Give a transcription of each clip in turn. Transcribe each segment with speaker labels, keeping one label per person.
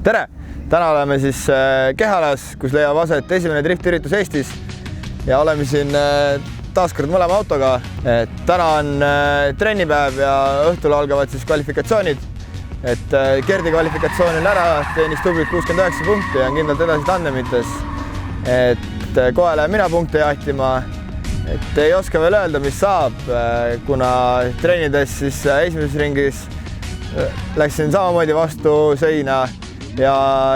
Speaker 1: Tere! Täna oleme siis Kehalas, kus leiab aset esimene driftüritus Eestis ja oleme siin taaskord mõlema autoga. Täna on trennipäev ja õhtul algavad siis kvalifikatsioonid. Gerdi kvalifikatsioon on ära, teenis tublilt 69 punkti ja on kindlalt edasi tandemites. Kohe lähen mina punkte jahtima. Ei oska veel öelda, mis saab, kuna treenides siis esimeses ringis läksin samamoodi vastu seina ja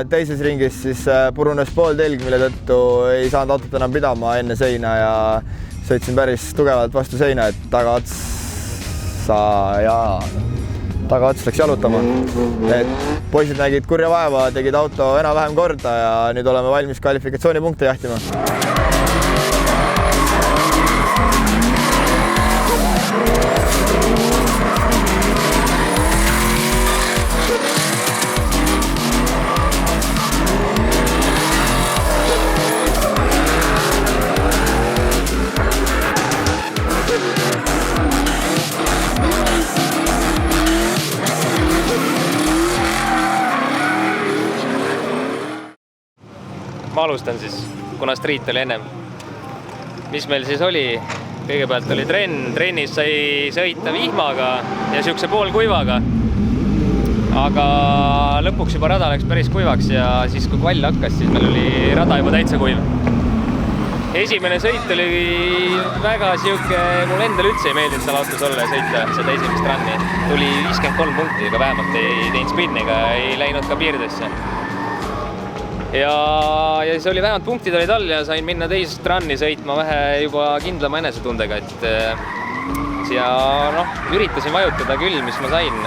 Speaker 1: teises ringis siis purunes pool telg, mille tõttu ei saanud autot enam pidama enne seina ja sõitsin päris tugevalt vastu seina, et tagaots läks jalutama. Poisid nägid kurja vaeva, tegid auto enam-vähem korda ja nüüd oleme valmis kvalifikatsioonipunkte jahtima.
Speaker 2: Ma alustan siis, kuna street oli ennem. Mis meil siis oli? Kõigepealt oli trennis sai sõita vihmaga ja siukse poolkuivaga. Aga lõpuks juba rada läks päris kuivaks ja siis kui kvall hakkas, siis meil oli rada juba täitsa kuiv. Esimene sõit oli väga siuke, mul endal üldse ei meeldinud seal autos olla ja sõita seda esimest runni. Tuli 53 punkti, aga vähemalt ei teinud spinniga, ei läinud ka piirdesse. Ja siis oli vähemalt punktid olid all ja sain minna teisest runni sõitma vähe juba kindlama enesetundega, ja üritasin vajutada küll, mis ma sain,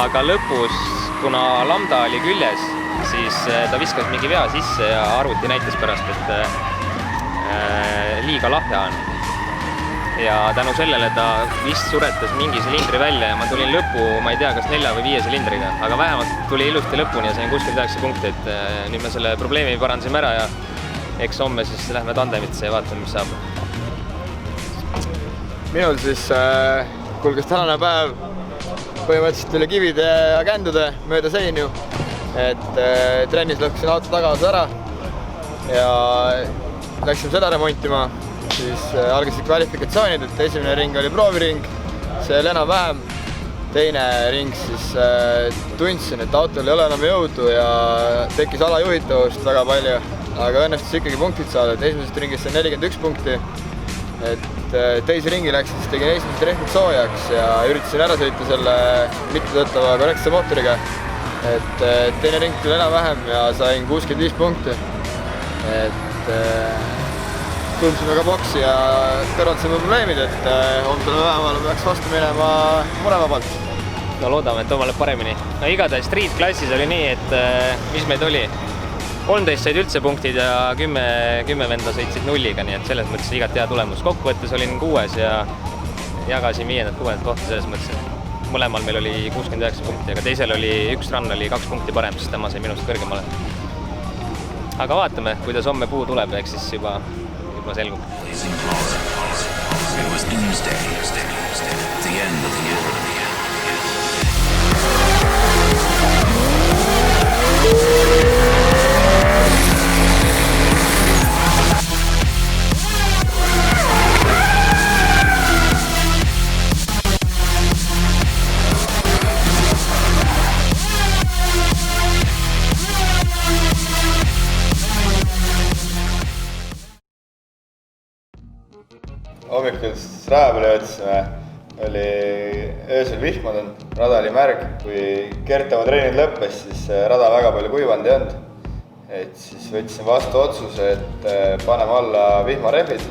Speaker 2: aga lõpus, kuna lambda oli küljes, siis ta viskas mingi vea sisse ja arvuti näitas pärast, et liiga lahja on. Ja tänu sellele ta vist suretas mingi silindri välja ja ma tulin lõppu, ma ei tea, kas 4 või 5 silindriga, aga vähemalt tuli ilusti lõpuni ja sain 69 punkti, et nüüd me selle probleemi parandasime ära ja eks homme siis lähme tandemitesse ja vaatame, mis saab.
Speaker 1: Minul siis kulges tänane päev põhimõtteliselt üle kivide ja kändude mööda seinu, trennis lõhkusin auto tagasi ära ja läksime seda remontima. Siis algasid kvalifikatsioonid, et esimene ring oli prooviring, see oli enam-vähem. Teine ring siis tundsin, et autol ei ole enam jõudu ja tekkis alajuhitavust väga palju, aga õnnestus ikkagi punktid saada, et esimesest ringist sai 41 punkti. Teise ringi läks, siis tegin esimesed rehvid soojaks ja üritasin ära sõita selle mittetõttava korrektse mootoriga. Teine ring tuli enam-vähem ja sain 65 punkti. Tundsin väga boksi ja kõrvaldsime probleemid, et homsele päevale peaks vastu minema murevabalt.
Speaker 2: No loodame, et homme läheb paremini. No igatahes street klassis oli nii, et mis meid oli? 13 said üldse punktid ja 10 venda sõitsid nulliga, nii et selles mõttes igati hea tulemus. Kokkuvõttes olin 6 ja jagasin 5-6 kohta selles mõttes, et mõlemal meil oli 69 punkti, aga teisel oli üks run oli 2 punkti parem, sest tema sai minust kõrgemale. Aga vaatame, kuidas homme puu tuleb, ehk siis juba selgub. It was doomsday, the end of the year.
Speaker 1: Hommikul raja peale jõudsime, oli öösel vihmanud, rada oli märg. Kui Gert oma treenid lõppes, siis rada väga palju kuivanud ei olnud. Siis võtsin vastu otsuse, et paneme alla vihmarehvid.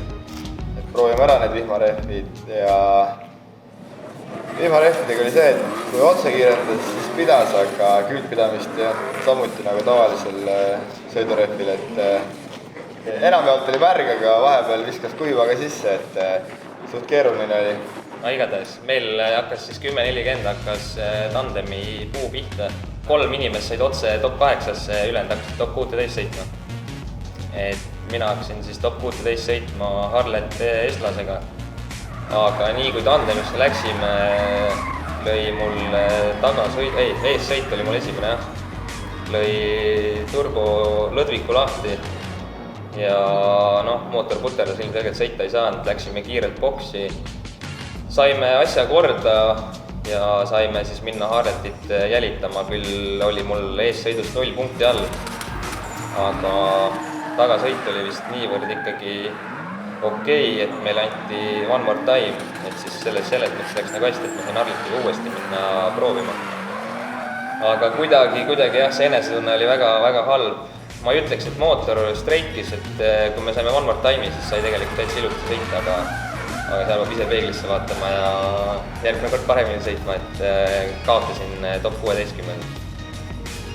Speaker 1: Proovime ära need vihmarehvid ja vihmarehvidega oli see, et kui otse kiirendas, siis pidas, aga küülpidamist ja samuti nagu tavalisel sõidurehvil, enamjaolt oli märg, aga vahepeal viskas kuivaga sisse, et suht keeruline oli.
Speaker 2: No igatahes, meil hakkas siis 10.40 hakkas tandemi puu pihta. 3 inimest said otse top 8-sse, ülejäänud hakkasid top 16 sõitma. Mina hakkasin siis top 16 sõitma Harlet Estlasega. Aga nii kui tandemisse läksime, lõi mul eessõit oli mul esimene, jah. lõi turbo lõdviku lahti ja noh, mootor puterdas, ilmselgelt sõita ei saanud, läksime kiirelt boksi, saime asja korda ja saime siis minna Harletit jälitama, küll oli mul eessõidust 0 punkti all, aga tagasõit oli vist niivõrd ikkagi okei, et meile anti one more time, et siis selles mõttes läks nagu hästi, et ma sain Harletiga uuesti minna proovima. Aga kuidagi jah, see enesetunne oli väga halb. Ma ei ütleks, et mootor streikis, et kui me saime one more time'i, siis sai tegelikult täitsa ilusti sõita, aga seal peab ise peeglisse vaatama ja järgmine kord paremini sõitma, et kaotasin top 16.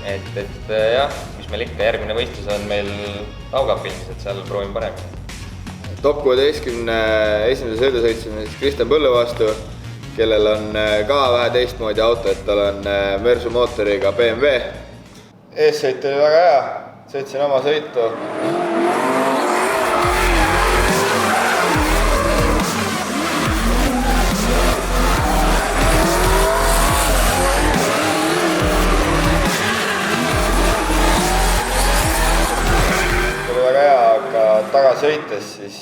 Speaker 2: Et jah, mis meil ikka, järgmine võistlus on meil Daugavpilsis, et seal proovime paremini.
Speaker 1: Top 16 esimese sõidu sõitsime Kristjan Põllu vastu, kellel on ka vähe teistmoodi auto, et tal on Mersu mootoriga BMW. Eessõit oli väga hea, sõitsin oma sõitu. Oli väga hea, aga tagasõites siis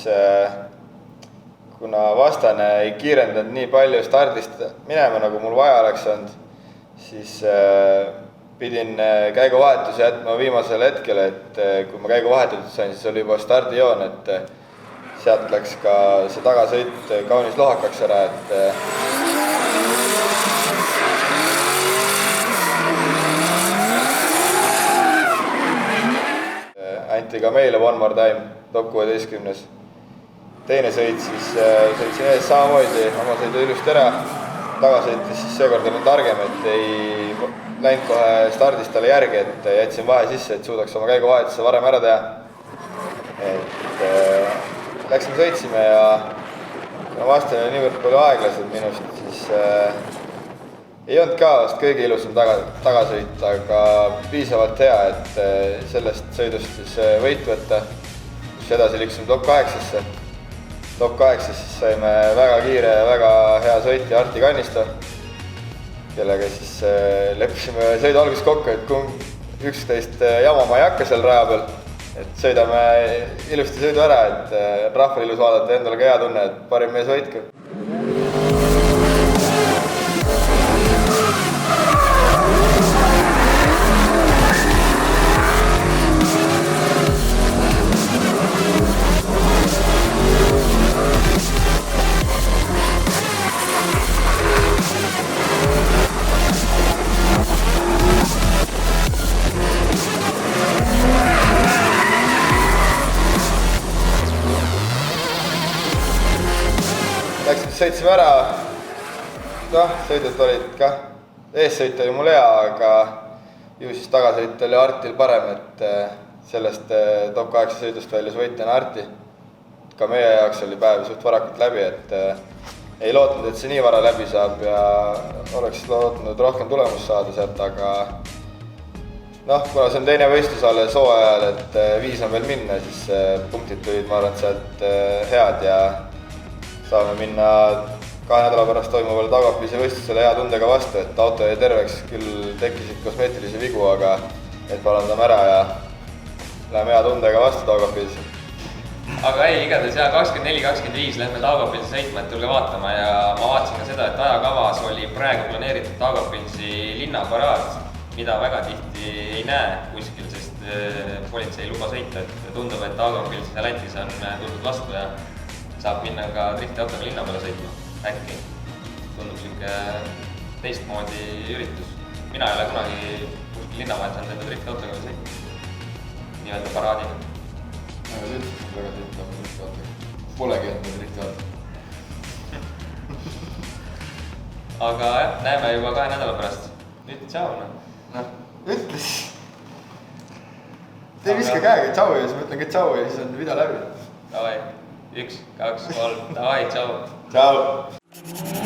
Speaker 1: kuna vastane ei kiirendanud nii palju stardist minema, nagu mul vaja oleks olnud, siis pidin käiguvahetuse jätma viimasel hetkel, et kui ma käigu vahetatud sain, siis oli juba stardijoon, et sealt läks ka see tagasõit kaunis lohakaks ära, et anti ka meile one more time top 16. Teine sõit siis sõitsin ees samamoodi, oma sõidu ilusti ära, tagasõitis siis seekord olin targem, et ei läinud kohe stardist talle järgi, et jätsin vahe sisse, et suudaks oma käiguvahetuse varem ära teha. Et läksime sõitsime ja vastane oli niivõrd palju aeglased minust, siis ei olnud ka vast kõige ilusam tagasõit, aga piisavalt hea, et sellest sõidust siis võit võtta, kus edasi liikusime top 8-sse. Top 8 siis saime väga kiire ja väga hea sõitja Arti Kannisto, kellega siis leppisime sõidu alguses kokku, et üksteist jamama ei hakka seal raja peal, et sõidame ilusti sõidu ära, et rahval ilus vaadata ja endale ka hea tunne, et parim mees võitku. Sõitsime ära, sõidud olid kah, eessõit oli mul hea, aga ju siis tagasõit oli Artil parem, et sellest top 8 sõidust väljus võitjana Arti. Ka meie jaoks oli päev suht varakult läbi, et ei lootnud, et see nii vara läbi saab ja oleks lootnud rohkem tulemust saada sealt, aga kuna see on teine võistlus alles hooajal, et 5 on veel minna, siis punktid tulid, ma arvan, sealt head ja saame minna 2 nädala pärast toimuvale Daugavpilsi võistlusele hea tundega vastu, et auto jäi terveks, küll tekkisid kosmeetilisi vigu, aga et parandame ära ja läheme hea tundega vastu Daugavpilsi.
Speaker 2: Aga ei, igatahes 24-25 lähme Daugavpilsi sõitma, et tulge vaatama ja ma vaatasin ka seda, et ajakavas oli praegu planeeritud Daugavpilsi linnaparaad, mida väga tihti ei näe kuskil, sest politsei ei luba sõita, et tundub, et Daugavpilsis ja Lätis on tuldud vastu ja saab minna ka driftiautoga linna peale sõitma, äkki. Tundub siuke teistmoodi üritus. Mina ei ole kunagi kuskil linna vahel saanud enda driftiautoga veel sõitma. Nii-öelda paraadina.
Speaker 1: Ma ei üldse väga sõitma driftiautoga. Polegi enda driftiautoga.
Speaker 2: Aga jah, näeme juba 2 nädala pärast. Nüüd tšau,
Speaker 1: Ütles. Tee viska käega tšau ja siis ma ütlen ka tšau ja siis on video läbi.
Speaker 2: Davai. 1, 2, 3, davai, tšau!
Speaker 1: Tšau!